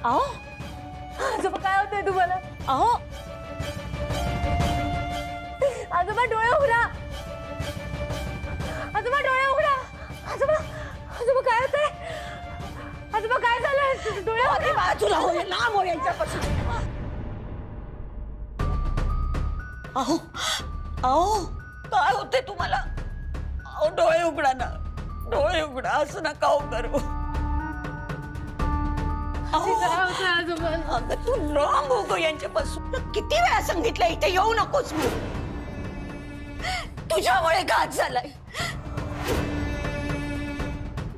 अहो आजोबा काय होतंय तुम्हाला? अहो आजोबा डोळे उघडा. आजोबा डोळे उघडा. आजोबा आजोबा काय होतंय? आजोबा काय झालंय? डोळे उघडा. बाजूला हो, लांब हो यांच्यापासून. अहो अहो काय होते तुम्हाला? अहो डोळे उघडा ना, डोळे उघडा. असं नका हो करू. अगं तू लांब हो गं यांच्यापासून. किती वेळा सांगितलं इथे येऊ नकोस म्हणून. तुझ्यामुळे घात झालाय.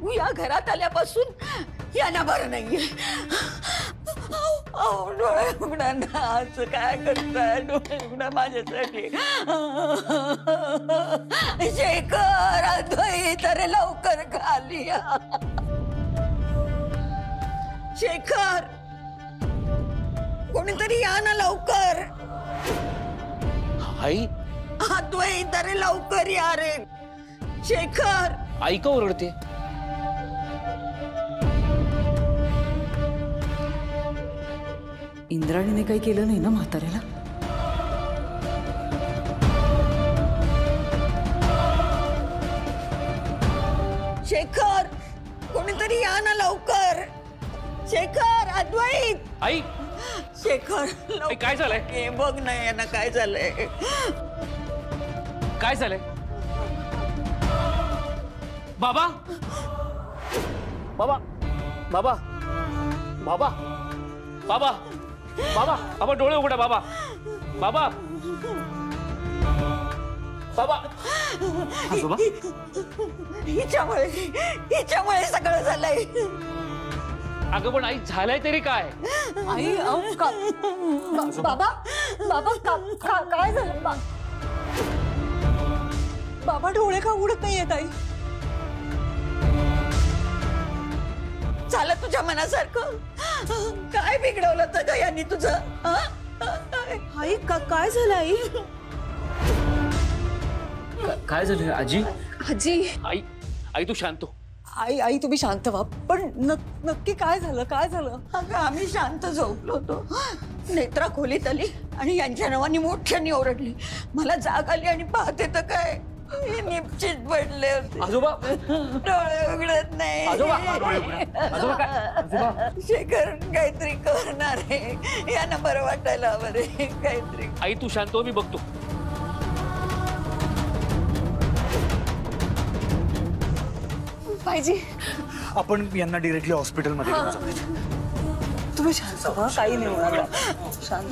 तू या घरात आल्यापासून यांना बरं नाहीये. अहो डोळे उघडा ना. असं काय करताय? डोळे उघडा माझ्यासाठी. शेखर अद्वैत अरे लवकर खाली या. शेखर कोणीतरी या ना लवकर. आई अद्वैत अरे लवकर या रे. शेखर आई का ओरडते? इंद्राणीने काही केलं नाही ना म्हाताऱ्याला? शेखर कोणीतरी या ना लवकर. शेखर अद्वैत. आई शेखर आई, काय झालंय? हे बघ ना यांना काय झालंय. काय झालंय? बाबा बाबा बाबा बाबा बाबा बाबा बाबा डोळे उघडा. बाबा बाबा बाबा. आजोबा हिच्यामुळे सगळं झालंय. अगं पण आई झालंय तरी काय? आई बाबा बाबा काय झालं? बाबा डोळे का उघडत नाहीयेत आई? झालं तुझ्या मनासारखं? काय बिघडवलं तर यांनी तुझं? आई काय झालं आई? काय झालं आजी? आजी आई आई तू शांत हो. आई तुम्ही शांत व्हा. पण नक्की काय झालं? काय झालं? अगं आम्ही शांत झोपलो होतो. नेत्रा खोलीत आली आणि यांच्या नावाने मोठ्याने ओरडली. मला जाग आली आणि पाहते तर काय हे निश्चित पडले होते. आजोबा डोळे उघडत नाही. आजोबा आजोबा काय? आजोबा शेखर काहीतरी करणार आहे. यांना बरं वाटायला हवं रे काहीतरी. आई तू शांत हो, मी बघतो. पाहिजे आपण यांना डायरेक्टली हॉस्पिटलमध्ये घेऊन जाऊ. तुम्ही शांत व्हा. काही नाही होणार. शांत.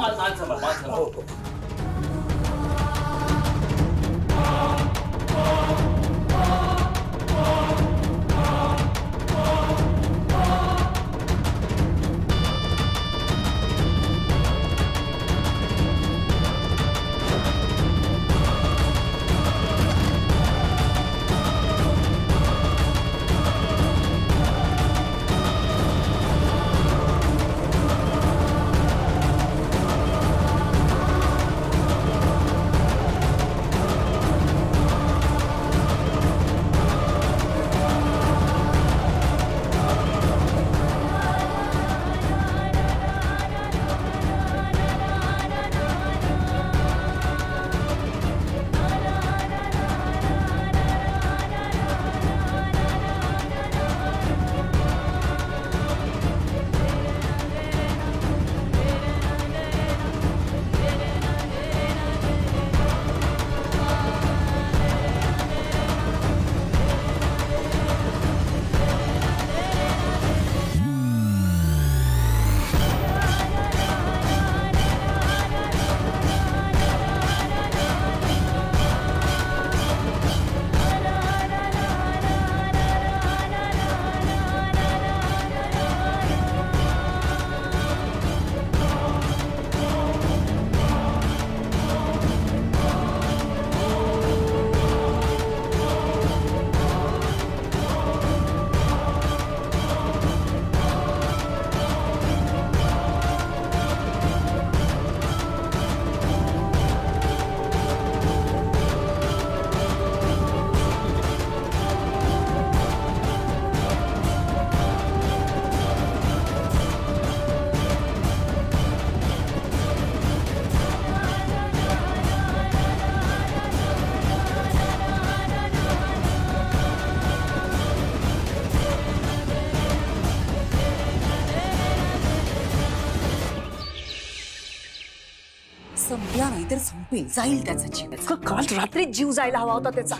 संपला नाही तर संपेल, जाईल त्याचा जीव. काल रात्री जीव जायला हवा होता त्याचा.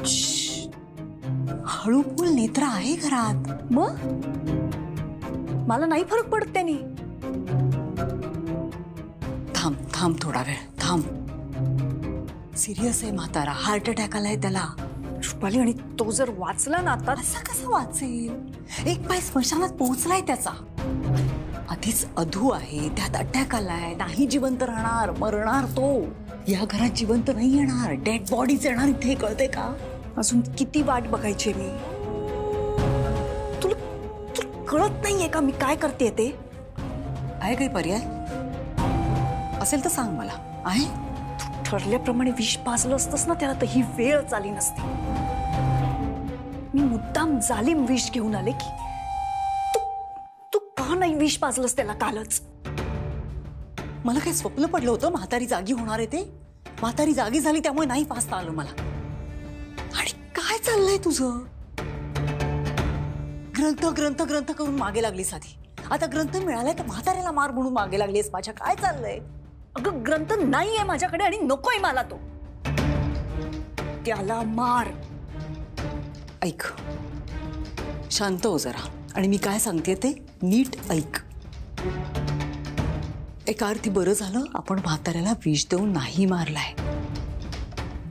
हळू बोल, नेत्रा आहे घरात. मग मला नाही फरक पडत त्यानी. थांब थांब थोडा वेळ थांब. सिरियस आहे म्हातारा, हार्ट अटॅक आलाय त्याला. रुपाली, आणि तो जर वाचला ना आता. असा कसा वाचेल? एक पाय स्मशानात पोहोचलाय त्याचा. आधीच अधू आहे, त्यात अटॅक आलाय, नाही जिवंत राहणार, मरणार तो. या घरात जिवंत नाही येणार, डेड बॉडीज येणार इथे, कळते का? अजून किती वाट बघायची मी? तुला कळत नाहीये का मी काय करते ते? आहे काही पर्याय असेल तर सांग मला. आहे? तू ठरल्याप्रमाणे विष पाजलं असतंस ना त्याला तर ही वेळ आली नसती. मी मुद्दाम जालिम विष घेऊन आले की तू का नाही विष पाजलंस त्याला कालच? मला काही स्वप्न पडलं होतं म्हातारी जागी होणार आहे ते? म्हातारी जागी झाली त्यामुळे नाही पाजता आलं मला. आणि काय चाललंय तुझं? ग्रंथ ग्रंथ ग्रंथ करून मागे लागलीस आधी. आता ग्रंथ मिळालाय तर म्हाताऱ्याला मार म्हणून मागे लागलीस माझ्या. काय चाललंय? अगं ग्रंथ नाहीये माझ्याकडे आणि नकोय मला तो. त्याला मार. ऐक, शांत हो जरा आणि मी काय सांगते ते नीट ऐक. एका अर्थी बरं झालं आपण म्हाताऱ्याला विष देऊन नाही मारलाय.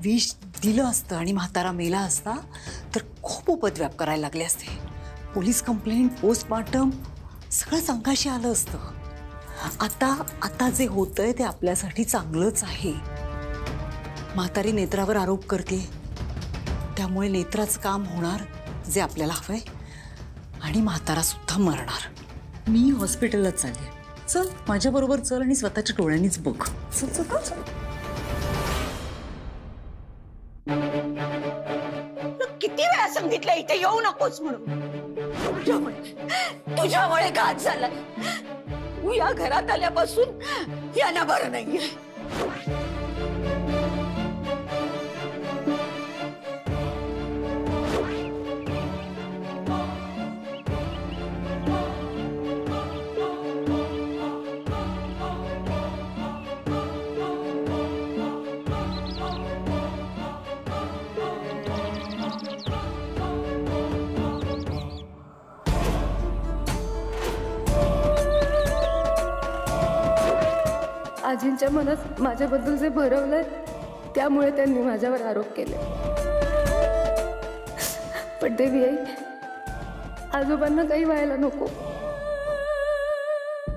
विष दिलं असतं आणि म्हातारा मेला असता तर खूप उपद्व्याप करायला लागले असते. पोलीस कंप्लेंट, पोस्टमार्टम सगळं संघाशी आलं असतं. आता जे होतंय ते आपल्यासाठी चांगलंच आहे. म्हातारी नेत्रावर आरोप करते त्यामुळे नेत्राचं काम होणार जे आपल्याला हवंय आणि म्हातारा सुद्धा मरणार. मी हॉस्पिटललाच चालले. चल माझ्या बरोबर चल आणि स्वतःच्या डोळ्यांनीच बघ. चल चल चल. किती वेळा सांगितलं इथे येऊ नकोस म्हणून. तुझ्यामुळे घात झाला. तू या घरात आल्यापासून यांना बरं नाहीये. आजींच्या मनात माझ्याबद्दल जे भरवलंय त्यामुळे त्यांनी माझ्यावर आरोप केले. पण देवी आई, आजोबांना काही व्हायला नको.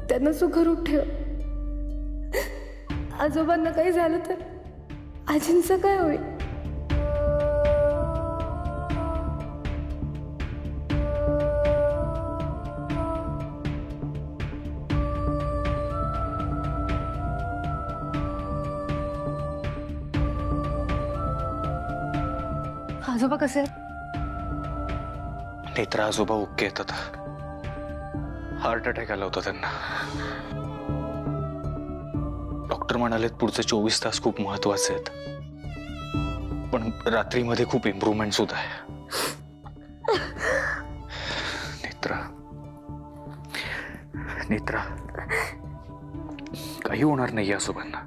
त्यांना सुखरूप ठेव. आजोबांना काही झालं तर आजींचं काय होईल? आजोबा कसे आहेत? नेत्रा आजोबा ओके आहेत आता. हार्ट अटॅक आला होता त्यांना. डॉक्टर म्हणाले पुढचे 24 तास खूप महत्वाचे आहेत. पण रात्रीमध्ये खूप इम्प्रूव्हमेंट सुद्धा आहे. नेत्रा काही होणार नाही आजोबांना.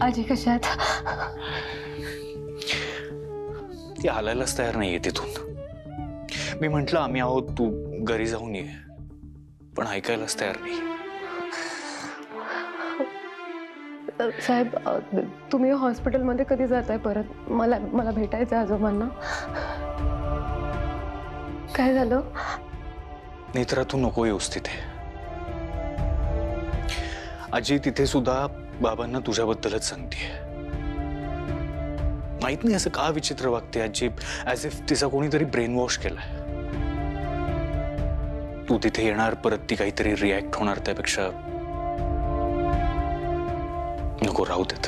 आजी कशा आहेत? ती हालायलाच तयार नाहीये तिथून. मी म्हंटल आम्ही आहोत, तू घरी जाऊन ये, पण ऐकायलाच तयार नाही. साहेब, तुम्ही हॉस्पिटलमध्ये कधी जाताय परत? मला भेटायचं आजोबांना. काय झालं? नेत्रा तू नको येऊस तिथे. आजी तिथे सुद्धा बाबांना तुझ्याबद्दलच सांगते. माहित नाही असं का विचित्र वागते आजी, ऍज इफ तिचा कोणीतरी ब्रेन वॉश केलाय. तू तिथे येणार, परत ती काहीतरी रिॲक्ट होणार, त्यापेक्षा नको, राहू देत.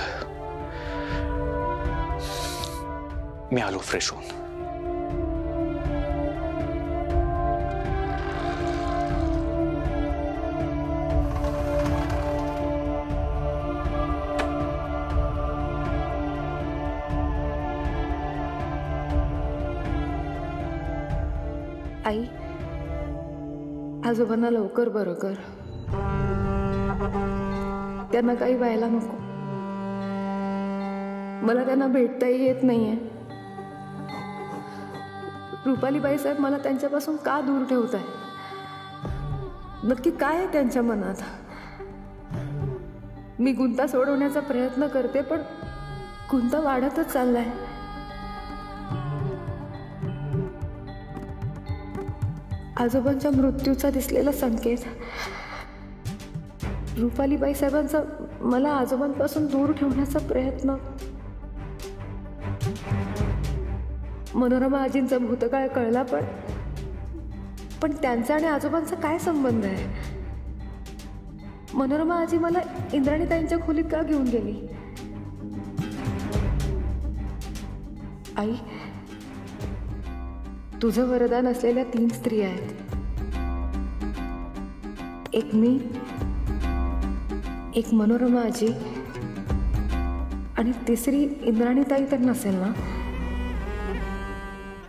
मी आलो फ्रेश होऊन. आई, आजोबांना लवकर बरं कर. त्यांना काही व्हायला नको. मला त्यांना भेटताही येत नाहीये. रुपाली बाईसाहेब मला त्यांच्यापासून का दूर ठेवत आहे? नक्की काय आहे त्यांच्या मनात? मी गुंता सोडवण्याचा प्रयत्न करते, पण गुंता वाढतच चाललाय. आजोबांच्या मृत्यूचा दिसलेला संकेत, रुपाली बाईसाहेबांचा मला आजोबांपासून दूर ठेवण्याचा प्रयत्न, मनोरमा आजींचा भूतकाळ कळला, पण त्यांचा आणि आजोबांचा काय संबंध आहे? मनोरमा आजी मला इंद्राणीताईंच्या खोलीत का घेऊन गेली? आई, तुझं वरदान असलेल्या 3 स्त्रिया आहेत. एक मी, एक मनोरमा आजी आणि तिसरी इंद्राणीताई तर नसेल ना?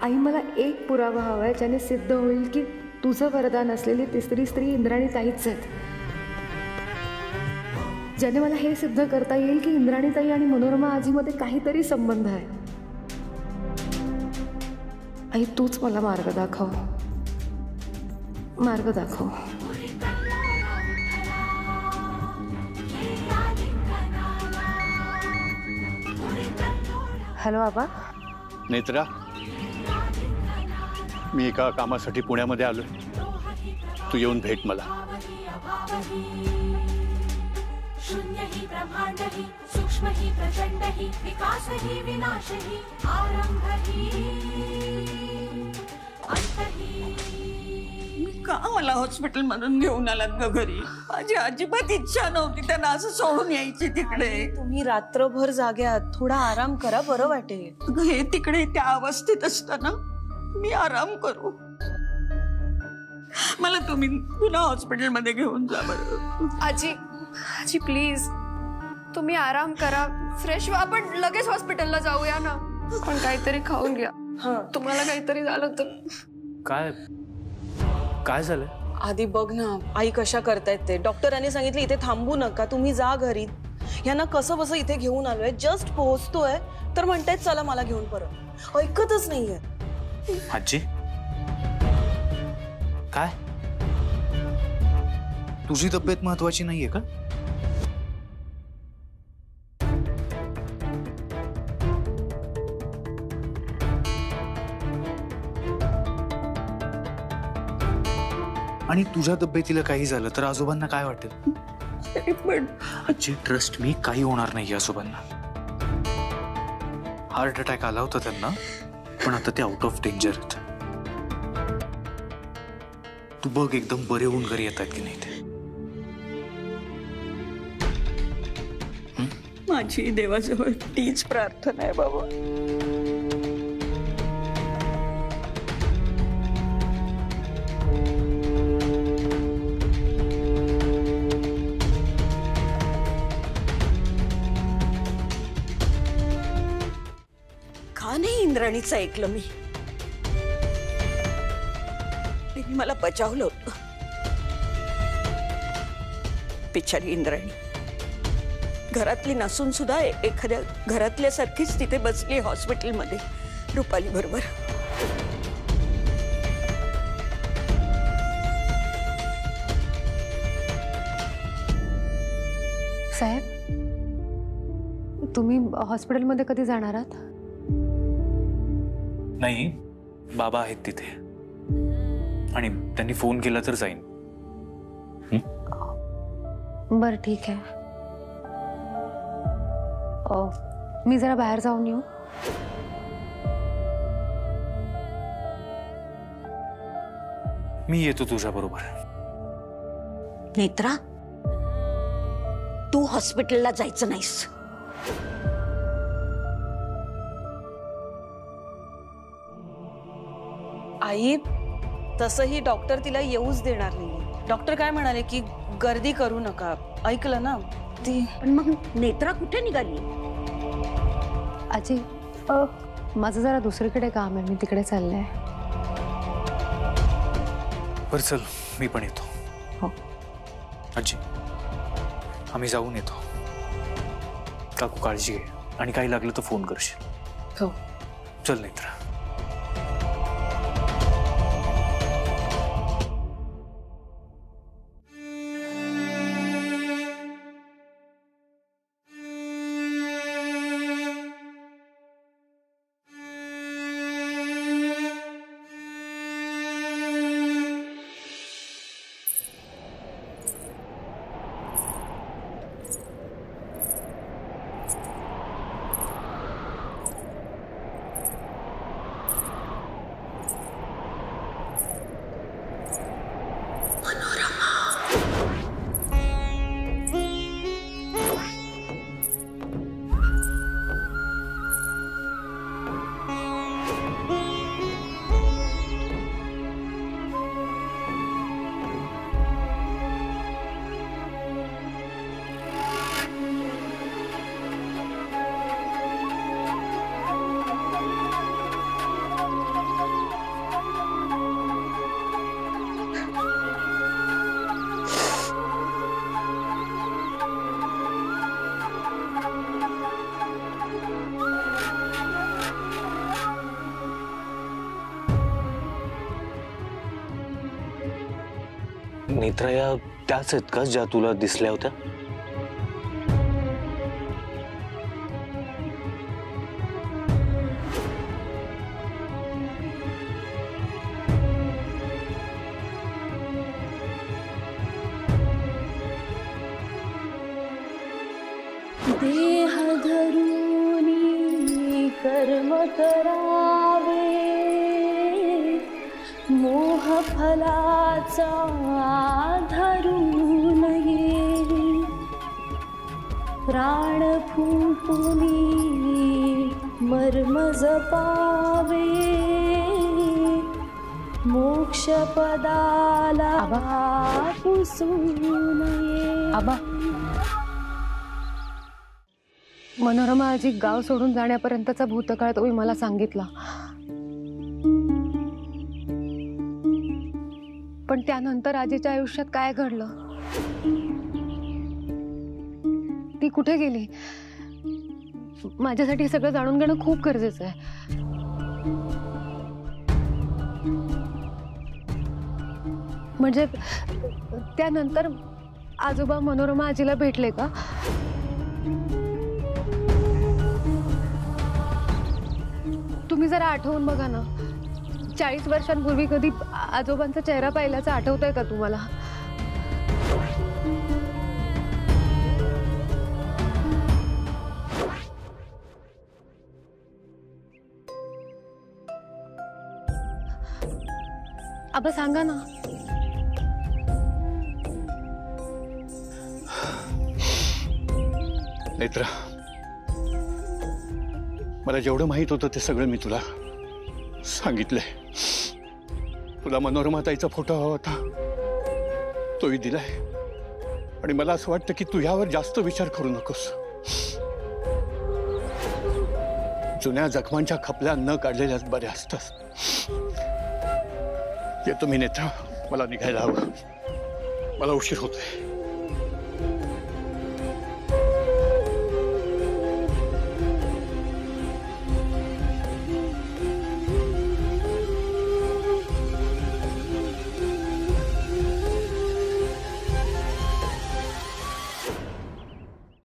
आई, मला एक पुरावा हवा आहे ज्याने सिद्ध होईल की तुझं वरदान असलेली तिसरी स्त्री इंद्राणीताईच आहेत. ज्याने मला हे सिद्ध करता येईल की इंद्राणीताई आणि मनोरमा आजीमध्ये काहीतरी संबंध आहे. आई, तूच मला मार्ग दाखव, मार्ग दाखव. हॅलो बाबा. नेत्रा, मी एका कामासाठी पुण्यामध्ये आलोय. तू येऊन भेट मला. शून्य ही ब्रह्मांड ही सूक्ष्म ही प्रचंड ही विकास ही विनाश ही आरंभ ही अंत ही. का मला हॉस्पिटल मधून घेऊन आलात ग घरी? माझी अजिबात इच्छा नव्हती त्यांना असं सोडून यायची तिकडे. तुम्ही रात्रभर जाग्यात, थोडा आराम करा, बरं वाटेल. हे तिकडे त्या अवस्थेत असताना मी आराम करू? मला तुम्ही पुन्हा हॉस्पिटलमध्ये घेऊन जा बरं. आजी, आजी प्लीज, तुम्ही आराम करा, फ्रेश व्हा, आपण लगेच हॉस्पिटलला जाऊया ना. पण काहीतरी खाऊन घ्या. तुम्हाला काहीतरी झालं तर. काय काय झालं? आधी बघ ना आई कशा करतायत ते. डॉक्टरांनी सांगितलं इथे थांबू नका, तुम्ही जा घरी. यांना कसं बसं इथे घेऊन आलोय, जस्ट पोहोचतोय तर म्हणतायत चला मला घेऊन परत. ऐकतच नाहीये. आजी, काय तुझी तब्येत महत्वाची नाहीये का? आणि तुझ्या तब्येतीला काही झालं तर आजोबांना काय वाटेल? पण आजी, ट्रस्ट मी, काही होणार नाही आजोबांना. हार्ट अटॅक आला होता त्यांना, पण आता ते आउट ऑफ डेंजर आहेत. तू बघ एकदम बरे होऊन घरी येतात की नाही ते. माझी देवाजवळ तीच प्रार्थना आहे बाबा. का नाही इंद्राणीचं ऐकलं मी? तिने मला बचावलं होतं. बिचारी इंद्राणी घरातली नसून सुद्धा एखाद्या घरातल्यासारखीच तिथे बसली हॉस्पिटलमध्ये रुपाली बरोबर. साहेब, तुम्ही हॉस्पिटलमध्ये कधी जाणार आहात? नाही, बाबा आहेत तिथे आणि त्यांनी फोन केला तर जाईन. बरं, ठीक आहे. मी जरा बाहेर जाऊन येऊ. मी येतो तुझ्या बरोबर. नेत्रा, तू हॉस्पिटलला जायचं नाहीस. आई, तसंही डॉक्टर तिला येऊच देणार नाही. डॉक्टर काय म्हणाले की गर्दी करू नका. ऐकलं ना? ती पण मग नेत्रा कुठे निघाली? आजी, माझं जरा दुसरीकडे काम आहे, मी तिकडे चालले आहे. बरं चल, मी पण येतो. हो. आजी, आम्ही जाऊन येतो. काकू काळजी घे आणि काही लागलं तर फोन करशील. हो. चल नेत्रा. नेत्रा या त्याच आहेत का ज्या तुला दिसल्या होत्या? देह धरूनी कर्म करावे, मोह फलाचा धरू नये, प्राण फुंकुनी मर्म जपावे, मोक्ष पदाला पुसू नये. आबा, मनोरमा आजी गाव सोडून जाण्यापर्यंतचा भूतकाळ तुम्ही मला सांगितला, पण त्यानंतर आजीच्या आयुष्यात काय घडलं, ती कुठे गेली, माझ्यासाठी सगळं जाणून घेणं खूप गरजेचं आहे. म्हणजे त्यानंतर आजोबा मनोरमा आजीला भेटले का? तुम्ही जरा आठवून बघा ना, 40 वर्षांपूर्वी कधी आजोबांचा चेहरा पाहिल्याचं आठवतंय का तुम्हाला? आबा सांगा ना. नेत्रा, मला जेवढं माहित होतं ते सगळं मी तुला सांगितलंय. तुला मनोरमा ताईचा फोटो हवा होता, तोही दिलाय. आणि मला असं वाटतं की तू ह्यावर जास्त विचार करू नकोस. जुन्या जखमांच्या खपल्या न काढलेल्याच बऱ्या असतात. येतो मी नेत्रा, मला निघायला हवं, मला उशीर होतोय.